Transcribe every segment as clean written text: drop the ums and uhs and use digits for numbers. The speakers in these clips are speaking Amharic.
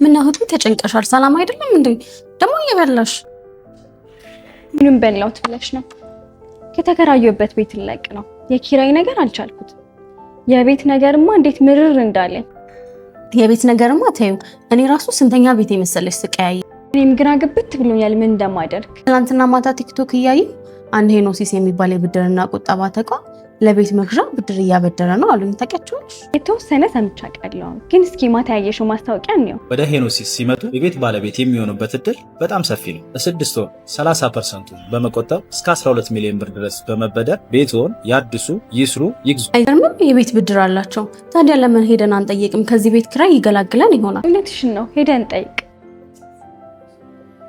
ምን ነው ተጨንቀሻል? ሰላም አይደለም እንዴ? ደግሞ እየበላሽ ምንም በላውት ብለሽ ነው? ከተከራየሁበት ቤት ልለቅ ነው። የኪራይ ነገር አልቻልኩት። የቤት ነገርማ እንዴት ምርር እንዳለኝ። የቤት ነገርማ ተይው። እኔ ራሱ ስንተኛ ቤት የመሰለሽ ስቀያይ። እኔም ግራ ግብት ብሎኛል ምን እንደማደርግ። ትናንትና ማታ ቲክቶክ እያየሁ አንድ ሄኖሲስ የሚባል የብድርና ቁጠባ ተቋም ለቤት መግዣ ብድር እያበደረ ነው አሉኝ። ታውቂያቸዋለሽ? የተወሰነ ሰምቻለሁ፣ ግን እስኪ ማታ ያየሽው ማስታወቂያ ነው። ወደ ሄኖሲስ ሲመጡ የቤት ባለቤት የሚሆኑበት እድል በጣም ሰፊ ነው። በ6 ወር 30% በመቆጠብ እስከ 12 ሚሊዮን ብር ድረስ በመበደር ቤትዎን ያድሱ፣ ይስሩ፣ ይግዙ። አይገርምም? የቤት ብድር አላቸው። ታዲያ ለምን ሄደን አንጠይቅም? ከዚህ ቤት ኪራይ ይገላግለን ይሆናል። እውነትሽን ነው፣ ሄደን ጠይቅ።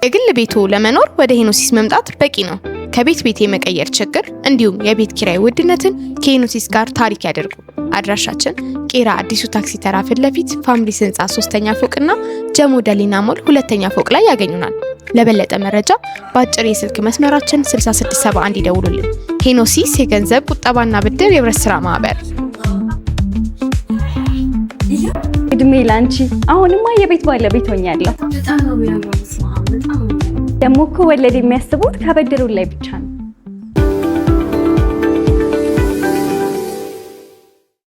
የግል ቤቱ ለመኖር ወደ ሄኖሲስ መምጣት በቂ ነው። ከቤት ቤት የመቀየር ችግር እንዲሁም የቤት ኪራይ ውድነትን ከሄኖሲስ ጋር ታሪክ ያደርጉ። አድራሻችን ቄራ አዲሱ ታክሲ ተራ ፊት ለፊት ፋሚሊስ ህንፃ 3ኛ ፎቅና ጀሞ ደሊና ሞል 2ኛ ፎቅ ላይ ያገኙናል። ለበለጠ መረጃ በአጭር የስልክ መስመራችን 6671 ይደውሉልን። ሄኖሲስ የገንዘብ ቁጠባና ብድር የህብረት ስራ ማህበር። እድሜ ላንቺ። አሁንማ የቤት ባለቤት ሆኛለሁ። ደግሞ እኮ ወለድ የሚያስቡት ከብድሩ ላይ ብቻ